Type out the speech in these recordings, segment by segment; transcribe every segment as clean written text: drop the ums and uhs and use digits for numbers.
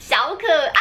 小可爱，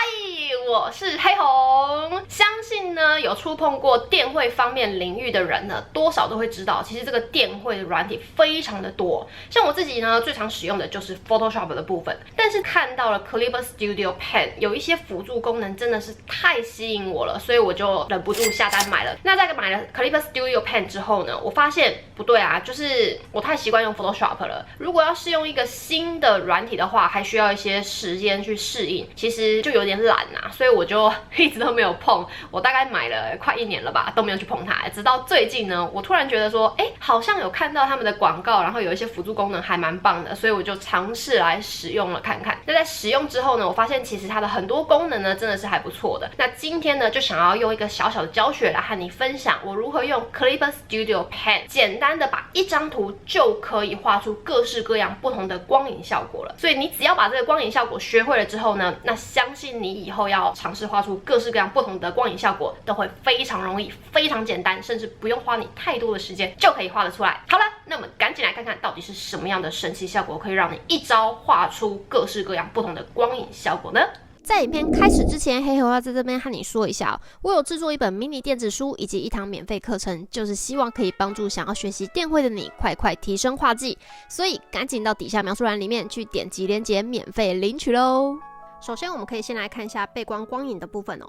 我是黑红。相信呢有触碰过电绘方面领域的人呢，多少都会知道，其实这个电绘的软体非常的多。像我自己呢，最常使用的就是 Photoshop 的部分，但是看到了 Clipper Studio Pen 有一些辅助功能真的是太吸引我了，所以我就忍不住下单买了。那在买了 Clipper Studio Pen 之后呢，我发现不对啊，就是我太习惯用 Photoshop 了。如果要试用一个新的软体的话，还需要一些时间去适应，其实就有点懒啊，所以我就一直都没有碰。我大概买了快1年了吧，都没有去碰它。直到最近呢，我突然觉得说，好像有看到他们的广告，然后有一些辅助功能还蛮棒的，所以我就尝试来使用了看看。那在使用之后呢，我发现其实它的很多功能呢，真的是还不错的。那今天呢，就想要用一个小小的教学来和你分享我如何用 Clipper Studio Pen 简单的把一张图就可以画出各式各样不同的光影效果了。所以你只要把这个光影效果学会了之后呢，那相信你以后要尝试画出各式各样不同的光影效果都会非常容易、非常简单，甚至不用花你太多的时间就可以画得出来。好了，那我们赶紧来看看到底是什么样的神奇效果可以让你一招画出各式各样不同的光影效果呢？在影片开始之前，黑猴要在这边和你说一下我有制作一本迷你电子书以及一堂免费课程，就是希望可以帮助想要学习电绘的你快快提升画技，所以赶紧到底下描述栏里面去点击链接免费领取咯。首先我们可以先来看一下背光光影的部分哦。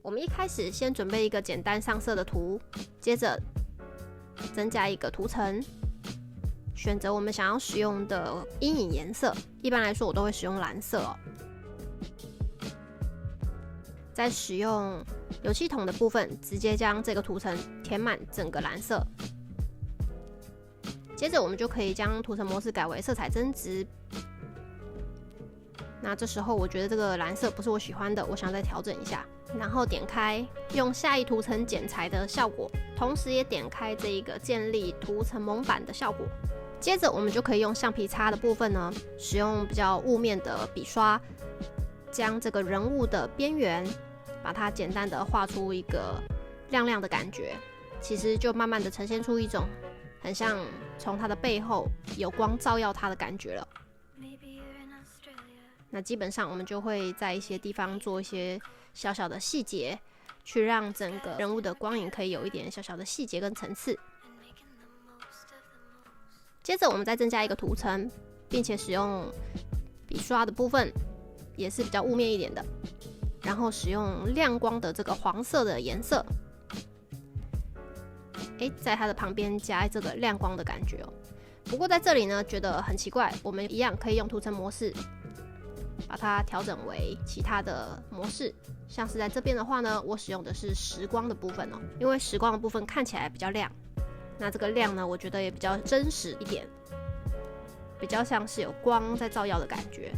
我们一开始先准备一个简单上色的图，接着增加一个图层，选择我们想要使用的阴影颜色，一般来说我都会使用蓝色哦。再使用油漆桶的部分，直接将这个图层填满整个蓝色。接着我们就可以将图层模式改为色彩增值。那这时候我觉得这个蓝色不是我喜欢的，我想再调整一下。然后点开用下一图层剪裁的效果，同时也点开这一个建立图层蒙版的效果。接着我们就可以用橡皮擦的部分呢，使用比较雾面的笔刷，将这个人物的边缘把它简单的画出一个亮亮的感觉，其实就慢慢的呈现出一种很像从它的背后有光照耀它的感觉了。那基本上我们就会在一些地方做一些小小的细节，去让整个人物的光影可以有一点小小的细节跟层次。接着我们再增加一个图层，并且使用笔刷的部分也是比较雾面一点的，然后使用亮光的这个黄色的颜色，在它的旁边加这个亮光的感觉哦。不过在这里呢，觉得很奇怪，我们一样可以用图层模式把它调整为其他的模式，像是在这边的话呢，我使用的是时光的部分哦，因为时光的部分看起来比较亮，那这个亮呢，我觉得也比较真实一点，比较像是有光在照耀的感觉。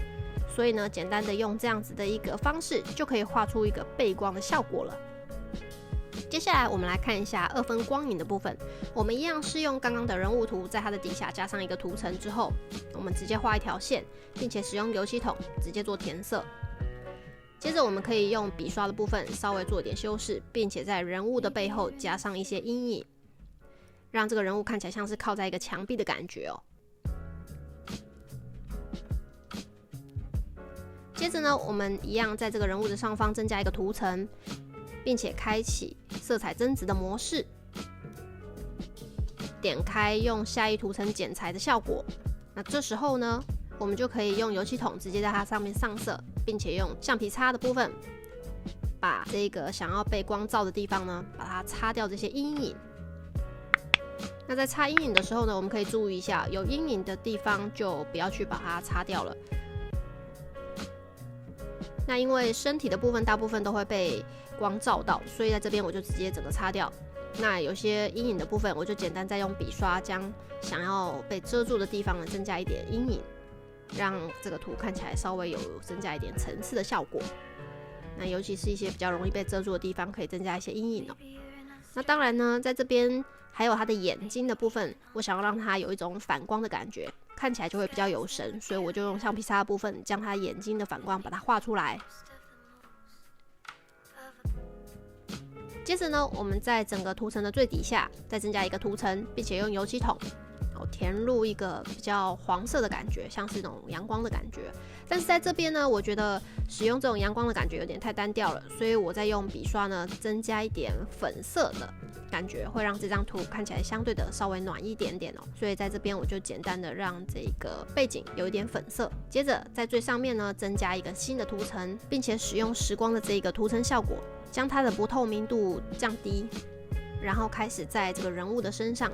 所以呢，简单的用这样子的一个方式，就可以画出一个背光的效果了。接下来我们来看一下2分光影的部分，我们一样是用刚刚的人物图，在它的底下加上一个图层之后，我们直接画一条线，并且使用油漆桶直接做填色。接着我们可以用笔刷的部分稍微做一点修饰，并且在人物的背后加上一些阴影，让这个人物看起来像是靠在一个墙壁的感觉哦。接着呢，我们一样在这个人物的上方增加一个图层，并且开启色彩增值的模式，点开用下一图层剪裁的效果。那这时候呢，我们就可以用油漆桶直接在它上面上色，并且用橡皮擦的部分把这个想要被光照的地方呢，把它擦掉这些阴影。那在擦阴影的时候呢，我们可以注意一下，有阴影的地方就不要去把它擦掉了。那因为身体的部分大部分都会被光照到，所以在这边我就直接整个擦掉。那有些阴影的部分，我就简单再用笔刷将想要被遮住的地方呢增加一点阴影，让这个图看起来稍微有增加一点层次的效果。那尤其是一些比较容易被遮住的地方，可以增加一些阴影哦。那当然呢，在这边还有它的眼睛的部分，我想要让它有一种反光的感觉，看起来就会比较有神，所以我就用橡皮擦的部分将它眼睛的反光把它画出来。接着呢，我们在整个图层的最底下再增加一个图层，并且用油漆桶填入一个比较黄色的感觉，像是那种阳光的感觉。但是在这边呢，我觉得使用这种阳光的感觉有点太单调了，所以我在用笔刷呢，增加一点粉色的感觉，会让这张图看起来相对的稍微暖一点点哦。所以在这边我就简单的让这个背景有一点粉色，接着在最上面呢增加一个新的图层，并且使用时光的这个图层效果，将它的不透明度降低，然后开始在这个人物的身上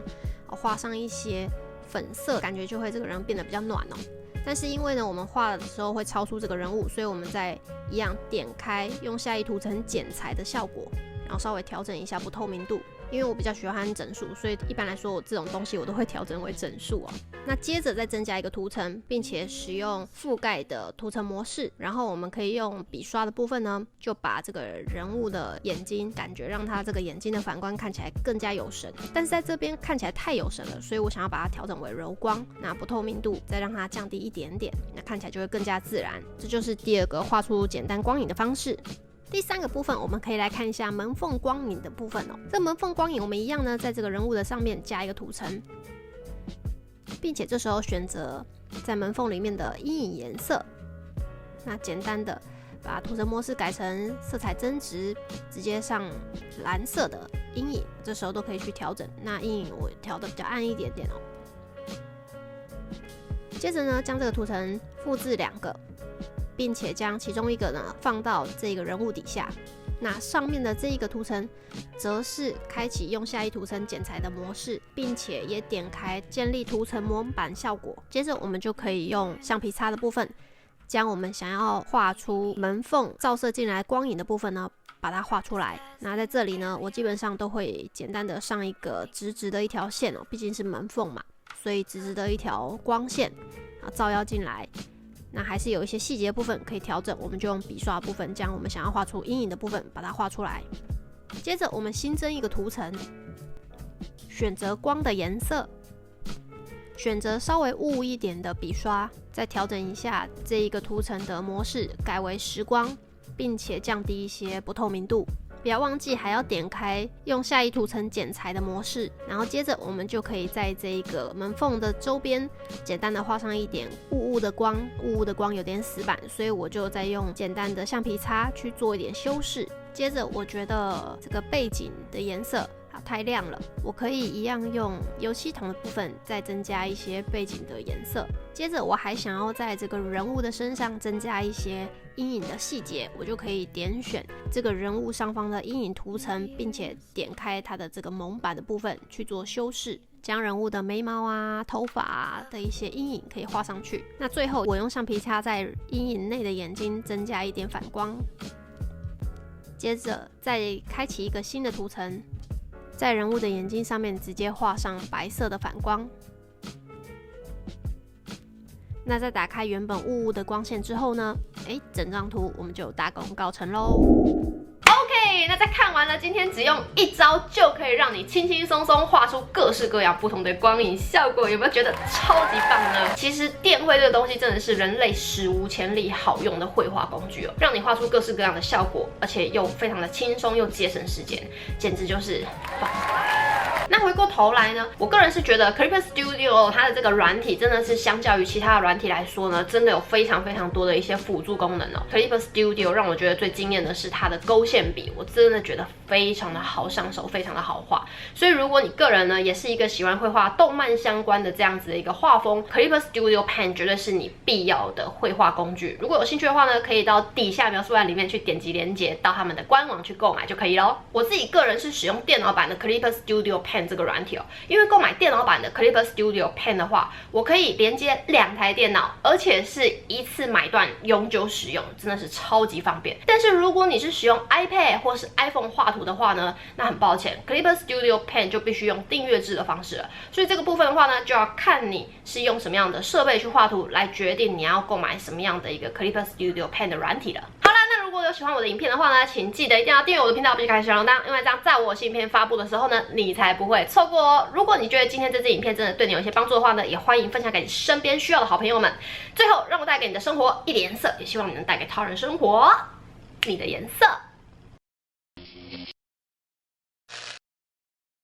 画上一些粉色，感觉就会这个人变得比较暖哦。但是因为呢，我们画的时候会超出这个人物，所以我们再一样点开，用下一图层剪裁的效果，然后稍微调整一下不透明度。因为我比较喜欢整数，所以一般来说我这种东西我都会调整为整数哦。那接着再增加一个图层，并且使用覆盖的图层模式，然后我们可以用笔刷的部分呢，就把这个人物的眼睛感觉让它这个眼睛的反光看起来更加有神。但是在这边看起来太有神了，所以我想要把它调整为柔光，那不透明度再让它降低一点点，那看起来就会更加自然。这就是第二个画出简单光影的方式。第三个部分，我们可以来看一下门缝光影的部分哦。这门缝光影，我们一样呢，在这个人物的上面加一个图层，并且这时候选择在门缝里面的阴影颜色。那简单的把图层模式改成色彩增值，直接上蓝色的阴影，这时候都可以去调整。那阴影我调的比较暗一点点哦。接着呢，将这个图层复制2个。并且将其中一个呢放到这个人物底下，那上面的这一个图层则是开启用下一图层剪裁的模式，并且也点开建立图层模板效果。接着我们就可以用橡皮擦的部分，将我们想要画出门缝照射进来光影的部分呢，把它画出来。那在这里呢，我基本上都会简单的上一个直直的一条线哦，毕竟是门缝嘛，所以直直的一条光线照耀进来。那还是有一些细节部分可以调整，我们就用笔刷的部分将我们想要画出阴影的部分把它画出来。接着我们新增一个图层，选择光的颜色，选择稍微雾一点的笔刷，再调整一下这一个图层的模式，改为时光，并且降低一些不透明度。不要忘记还要点开用下一图层剪裁的模式，然后接着我们就可以在这一个门缝的周边简单的画上一点雾雾的光，雾雾的光有点死板，所以我就再用简单的橡皮擦去做一点修饰。接着我觉得这个背景的颜色太亮了，我可以一样用油漆桶的部分再增加一些背景的颜色。接着我还想要在这个人物的身上增加一些阴影的细节，我就可以点选这个人物上方的阴影图层，并且点开它的这个蒙版的部分去做修饰，将人物的眉毛啊、头发的一些阴影可以画上去。那最后我用橡皮擦在阴影内的眼睛增加一点反光，接着再开启一个新的图层，在人物的眼睛上面直接画上白色的反光。那在打开原本雾雾的光线之后呢，整张图我们就大功告成喽。OK， 那在看完了今天只用一招就可以让你轻轻松松画出各式各样不同的光影效果，有没有觉得超级棒呢？其实电绘这个东西真的是人类史无前例好用的绘画工具哦，让你画出各式各样的效果，而且又非常的轻松又节省时间，简直就是棒。那回过头来呢，我个人是觉得 Clipper Studio 它的这个软体真的是相较于其他的软体来说呢，真的有非常非常多的一些辅助功能哦。Clipper Studio 让我觉得最惊艳的是它的勾线笔，我真的觉得非常的好上手，非常的好画。所以如果你个人呢也是一个喜欢绘画动漫相关的这样子的一个画风， Clipper Studio Pen 绝对是你必要的绘画工具。如果有兴趣的话呢，可以到底下描述栏里面去点击连结到他们的官网去购买就可以咯。我自己个人是使用电脑版的 Clipper Studio Pen 这个软体哦，因为购买电脑版的 Clipper Studio Pen 的话，我可以连接2台电脑，而且是一次买断永久使用，真的是超级方便。但是如果你是使用 iPad 或是 iPhone 画图的话呢，那很抱歉 Clipper Studio Pen 就必须用订阅制的方式了。所以这个部分的话呢，就要看你是用什么样的设备去画图来决定你要购买什么样的一个 Clipper Studio Pen 的软体了。好啦，那如果有喜欢我的影片的话呢，请记得一定要订阅我的频道并开启小铃铛，因为这样在我新影片发布的时候呢，你才不会错过哦。如果你觉得今天这支影片真的对你有一些帮助的话呢，也欢迎分享给你身边需要的好朋友们。最后，让我带给你的生活一点颜色，也希望你能带给他人生活你的颜色。